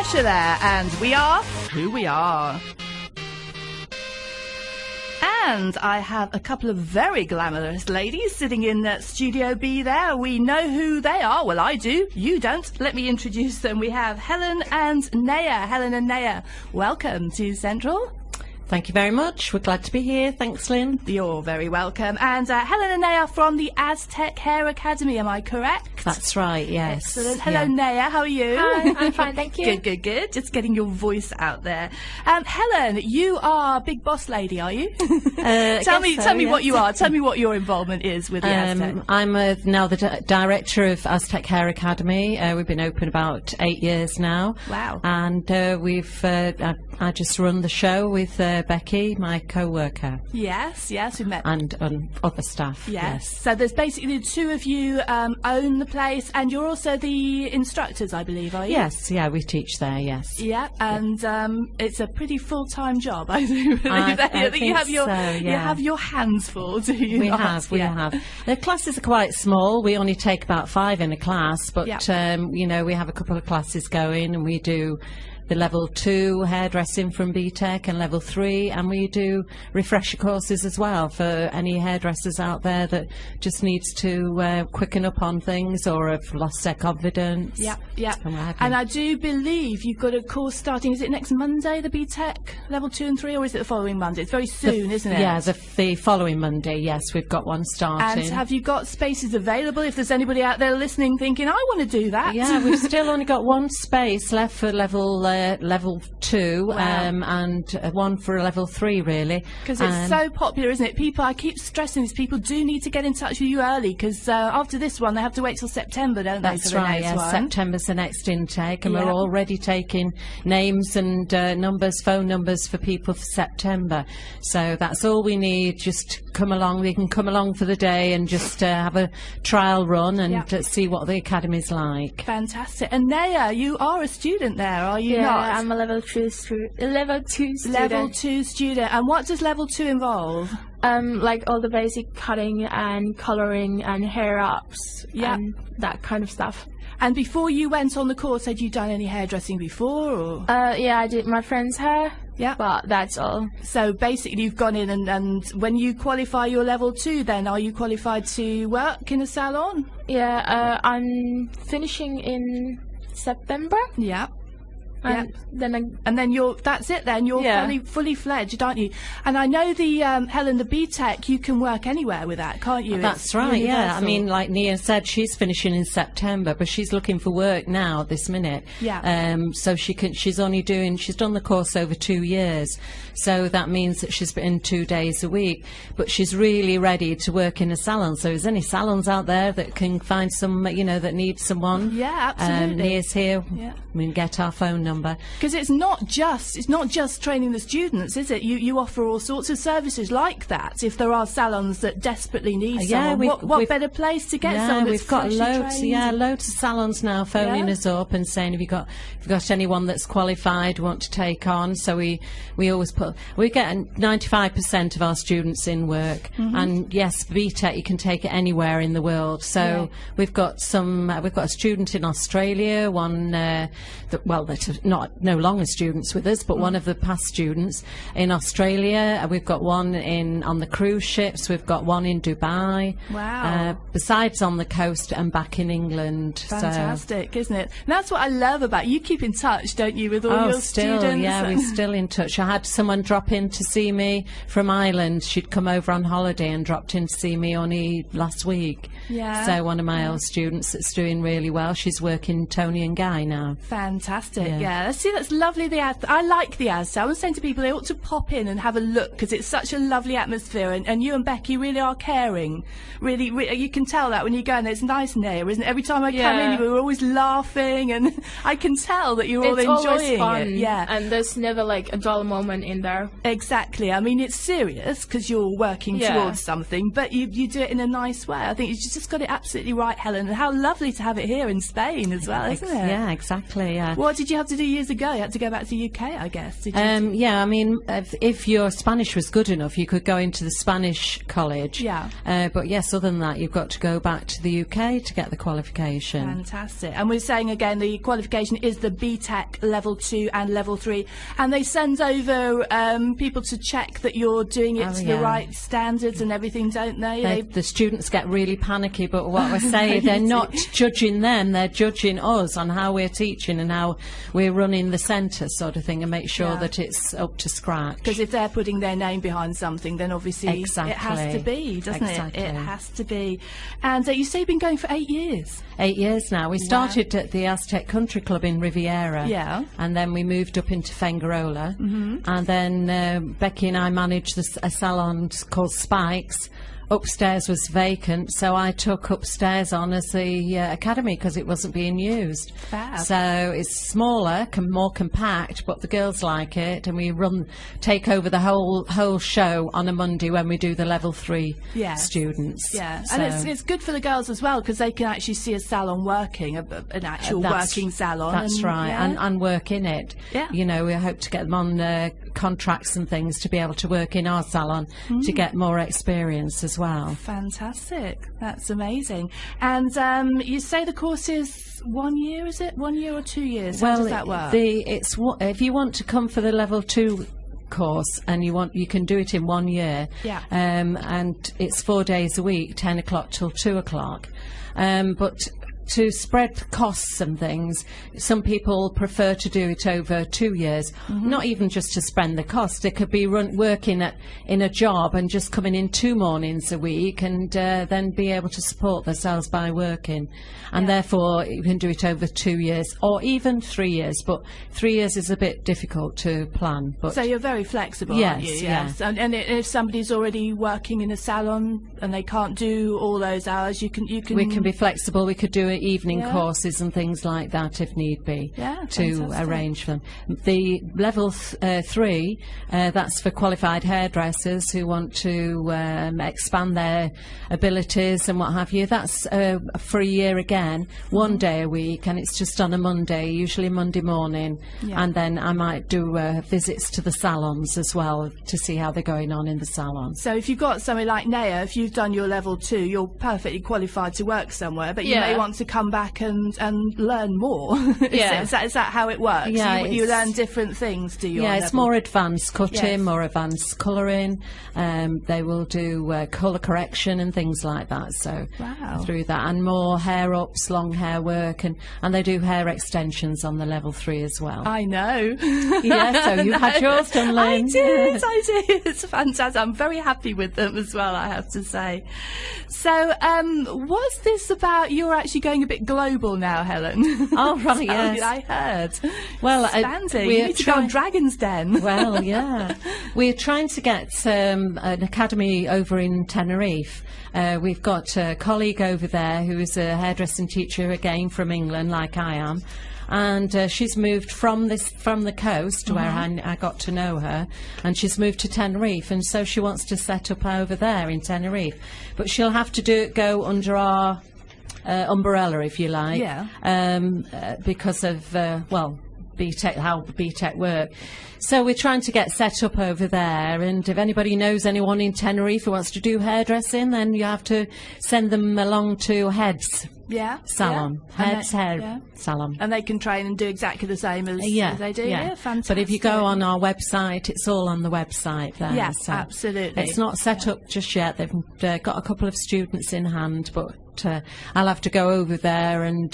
pressure there, and we are who we are. And I have a couple of very glamorous ladies sitting in Studio B there. We know who they are. Well, I do. You don't. Let me introduce them. We have Helen and Naya. Helen and Naya, welcome to Central. Thank you very much. We're glad to be here. Thanks, Lynn. You're very welcome. And Helen and Naya from the Aztec Hair Academy, am I correct? That's right, yes. Excellent. Hello, Naya. How are you? Hi, I'm fine, thank you. Good, good, good. Just getting your voice out there. Helen, you are a big boss lady, are you? Tell me what you are. Tell me what your involvement is with the Aztec. I'm now the director of Aztec Hair Academy. We've been open about 8 years now. Wow. And I just run the show with Becky, my co-worker. Yes, we met. And other staff. Yes. So there's basically the two of you own the place, and you're also the instructors, I believe, are you? Yes, yeah, we teach there, yes. Yeah, and it's a pretty full-time job, I do believe. I think you have your so, yeah. you have your hands full, do you? We not? have. Yeah. The classes are quite small. We only take about 5 in a class, but you know, we have a couple of classes going, and we do the level 2 hairdressing from BTEC and level 3, and we do refresher courses as well for any hairdressers out there that just needs to quicken up on things or have lost their confidence. Yeah. And I do believe you've got a course starting, is it next Monday, the BTEC level 2 and 3, or is it the following Monday? It's very soon, isn't it? Yeah, the following Monday, yes, we've got one starting. And have you got spaces available if there's anybody out there listening thinking, I want to do that? Yeah, we've still only got one space left for level 2, wow. And one for level 3, really. Because it's so popular, isn't it? People, I keep stressing this, people do need to get in touch with you early, because after this one they have to wait till September, don't they? That's right, yes. September's the next intake, and we're already taking names and phone numbers for people for September. So that's all we need. Just come along. We can come along for the day and just have a trial run and see what the academy's like. Fantastic. And Naya, you are a student there, are you not? I'm a level 2 student. Level 2 student. And what does level 2 involve? Like all the basic cutting and coloring and hair ups and that kind of stuff. And before you went on the course, had you done any hairdressing before? Or? Yeah, I did my friend's hair. Yeah, but that's all. So basically you've gone in and when you qualify your level 2, then are you qualified to work in a salon? Yeah, I'm finishing in September. Yeah. And then that's it then, you're fully fledged, aren't you? And I know the Helen, the BTEC, you can work anywhere with that, can't you? That's right, yeah. I mean, like Nia said, she's finishing in September, but she's looking for work now this minute. Yeah. So she's done the course over 2 years, so that means that she's in 2 days a week, but she's really ready to work in a salon. So is there any salons out there that can find some, you know, that need someone? Yeah, absolutely. Nia's here. Yeah. We can get our phone number. Because it's not just training the students, is it? You offer all sorts of services like that. If there are salons that desperately need someone, what better place to get someone that's we've got loads. trained? Yeah, loads of salons now phoning us up and saying, "Have you got anyone that's qualified want to take on?" So we always we get 95% of our students in work, and yes, BTEC you can take it anywhere in the world. So we've got a student in Australia, one that's no longer students with us, but one of the past students in Australia. We've got one on the cruise ships. We've got one in Dubai. Wow. Besides on the coast and back in England. Fantastic, isn't it? And that's what I love about you. Keep in touch, don't you, with all your students? Yeah, we're still in touch. I had someone drop in to see me from Ireland. She'd come over on holiday and dropped in to see me only last week. Yeah. So one of my old students that's doing really well. She's working Tony and Guy now. Fantastic. Yeah. See, that's lovely. I like the Aztec. I was saying to people they ought to pop in and have a look, because it's such a lovely atmosphere, and you and Becky really are caring. Really, you can tell that when you go in there. It's nice in there, isn't it? Every time I come in, we're always laughing, and I can tell that you're all enjoying fun. it. Yeah. And there's never like a dull moment in there. Exactly. I mean, it's serious because you're working towards something, but you do it in a nice way. I think you just got it absolutely right, Helen. And how lovely to have it here in Spain as well, isn't it? Yeah, exactly. Yeah. What did you have to do years ago? You had to go back to the UK, I guess. Did you? Yeah, I mean, if your Spanish was good enough, you could go into the Spanish college. Yeah. But yes, other than that, you've got to go back to the UK to get the qualification. Fantastic. And we're saying again, the qualification is the BTEC level 2 and level 3, and they send over people to check that you're doing it to the right standards and everything, don't they? The students get really panicky, but what I say, they're not judging them, they're judging us on how we're teaching and how we're running the centre, sort of thing, and make sure that it's up to scratch. Because if they're putting their name behind something, then obviously it has to be, doesn't it? It has to be. And you say you've been going for 8 years? 8 years now. We started at the Aztec Country Club in Riviera. Yeah. And then we moved up into Fengarola. And then Becky and I managed a salon called Spikes. Upstairs was vacant, so I took upstairs on as the academy because it wasn't being used. Fab. So it's smaller, more compact, but the girls like it, and we take over the whole show on a Monday when we do the level 3 students. Yeah, so and it's good for the girls as well because they can actually see a salon working, an actual working salon. That's right, and work in it. Yeah. You know, we hope to get them on contracts and things to be able to work in our salon to get more experience as well. Fantastic. That's amazing. And you say the course is 1 year, is it? 1 year or 2 years? How does that work? If you want to come for the level 2 course and you can do it in 1 year, and it's 4 days a week, 10 o'clock till 2 o'clock. But to spread costs and things, some people prefer to do it over 2 years, not even just to spend the cost. They could be working in a job and just coming in 2 mornings a week and then be able to support themselves by working. And therefore, you can do it over 2 years or even 3 years. But 3 years is a bit difficult to plan. But so you're very flexible, aren't you? Yes. And if somebody's already working in a salon and they can't do all those hours, we can be flexible. We could do evening courses and things like that if need be to arrange for them. The level 3, that's for qualified hairdressers who want to expand their abilities and what have you. That's for a year again, 1 day a week, and it's just on a Monday, usually Monday morning. And then I might do visits to the salons as well to see how they're going on in the salon. So if you've got somebody like Naya, if you've done your level 2, you're perfectly qualified to work somewhere, but you may want to come back and learn more. Is that how it works? You learn different things, do you? It's more advanced cutting, more advanced colouring. They will do colour correction and things like that. So through that, and more hair ups, long hair work, and they do hair extensions on the level 3 as well. I know. So you had yours done, Lynn. I did. It's fantastic. I'm very happy with them as well, I have to say. So, what's this about? You're actually going a bit global now, Helen. Oh, right, yes. I heard. Well, we need to go on Dragon's Den. Well, yeah. We're trying to get an academy over in Tenerife. We've got a colleague over there who is a hairdressing teacher, again, from England, like I am. And she's moved from the coast where I got to know her, and she's moved to Tenerife, and so she wants to set up over there in Tenerife. But she'll have to go under our umbrella, if you like, because of BTEC, how BTEC work. So we're trying to get set up over there, and if anybody knows anyone in Tenerife who wants to do hairdressing, then you have to send them along to Head's salon. Head's hair salon. And they can train and do exactly the same as they do. Yeah, fantastic. But if you go on our website, it's all on the website there. Yes, absolutely. It's not set up just yet. They've got a couple of students in hand, but I'll have to go over there, and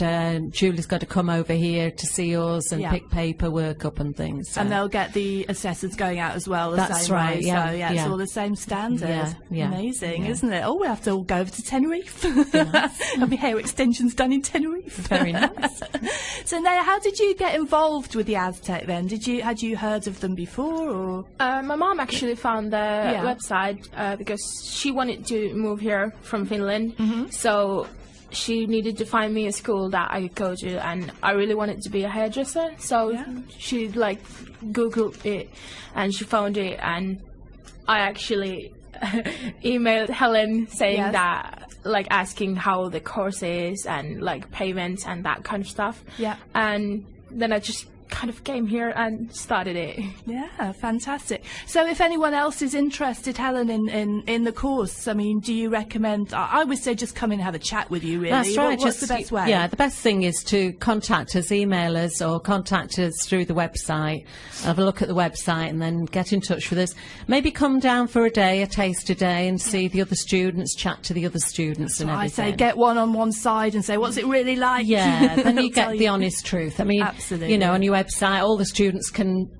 Julie's got to come over here to see us and pick paperwork up and things. So. And they'll get the assessors going out as well. That's same right. way. Yeah, so it's all the same standard. Amazing, isn't it? Oh, we have to all go over to Tenerife. Have your hair extensions done in Tenerife. Very nice. So now, how did you get involved with the Aztec then? Had you heard of them before, or? My mom actually found the website because she wanted to move here from Finland. So she needed to find me a school that I could go to, and I really wanted to be a hairdresser. So she Googled it, and she found it, and I actually emailed Helen saying that, asking how the course is and payments and that kind of stuff. And then I just kind of came here and started it. Yeah, fantastic. So if anyone else is interested, Helen, in the course, I mean, do you recommend, I would say just come in and have a chat with you, really. That's right. What's the best way? Yeah, the best thing is to contact us, email us, or contact us through the website. Have a look at the website and then get in touch with us. Maybe come down for a day, a taster day, and see the other students, chat to the other students and everything. I say get one on one side and say, what's it really like? Yeah, then you get the honest truth. I mean, absolutely. You know, on your website, all the students can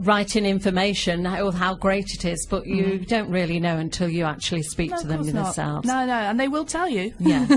write in information how great it is, but you don't really know until you actually speak to them themselves. No, and they will tell you. Yeah.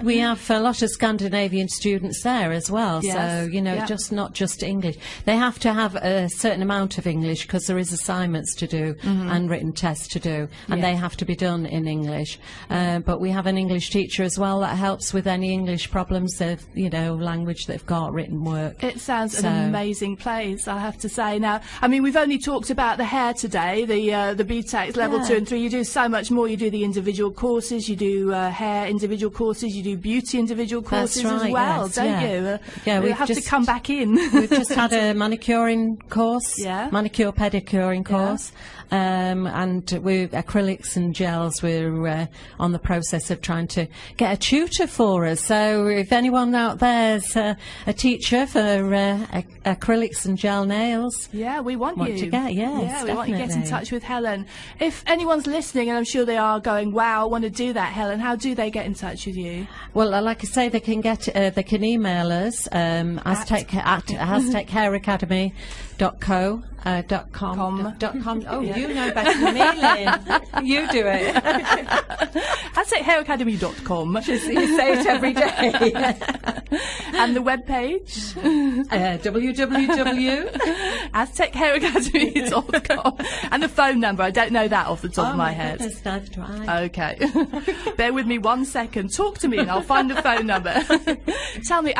We have a lot of Scandinavian students there as well, yes. So, you know, not just English. They have to have a certain amount of English because there is assignments to do and written tests to do, and they have to be done in English. But we have an English teacher as well that helps with any English problems, language they've got, written work. It sounds an amazing place, I have to say. Now, I mean, we've only talked about the hair today, the BTEC level 2 and 3. You do so much more. You do the individual courses, you do hair individual courses, you do beauty individual courses as well, don't you? We have to come back in. We've just had a manicuring course, manicure pedicuring course, and with acrylics and gels, we're on the process of trying to get a tutor for us. So if anyone out there's a teacher for acrylics and gel nails, we want you to get, we want you to get in touch with Helen. If anyone's listening, and I'm sure they are, going, wow, I want to do that, Helen, how do they get in touch with you? Well, like I say, they can email us Aztec at aztechhairacademy.com. Oh, you know better than me, Lynn. You do it. aztechhairacademy.com. You say it every day. And the webpage? www.aztechhairacademy.com. And the phone number, I don't know that off the top of my head. Okay. Bear with me 1 second. Talk to me and I'll find the phone number. Tell me,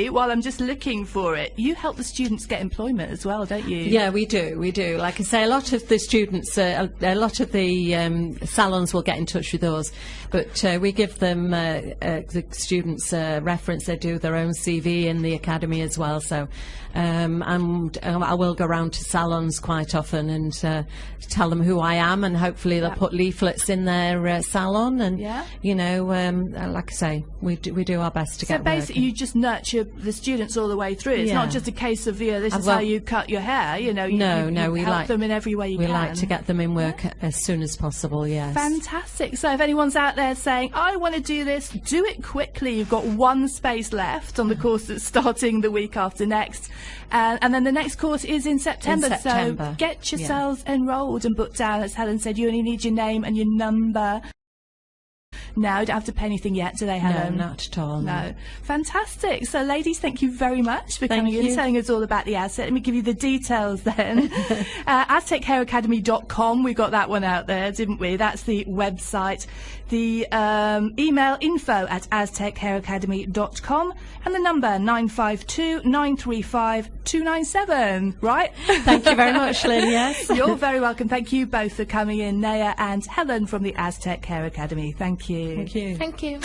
while I'm just looking for it, you help the students get employment as well, don't you? Yeah, we do. Like I say, a lot of the students, a lot of the salons will get in touch with us, but we give them the students a reference. They do their own CV in the academy as well. So, and I will go around to salons quite often and tell them who I am, and hopefully they'll put leaflets in their salon. And like I say, we do our best to get. So basically, you just nurture the students all the way through. It's not just a case of this is how you cut your hair. You help them in every way you can. We like to get them in work as soon as possible. Yes. Fantastic. So if anyone's out there saying, I want to do this, do it quickly. You've got one space left on the course that's starting the week after next. And then the next course is in September. So get yourselves enrolled and booked down. As Helen said, you only need your name and your number. No, don't have to pay anything yet, do they, Helen? No, not at all. No. Fantastic. So, ladies, thank you very much for coming in, telling us all about the Aztec. Let me give you the details then. aztechhairacademy.com. We got that one out there, didn't we? That's the website. The email info@aztechhairacademy.com, and the number 952-935-297. Right? Thank you very much, Lynn. Yes. You're very welcome. Thank you both for coming in, Naya and Helen from the Aztec Hair Academy. Thank you. Thank you. Thank you.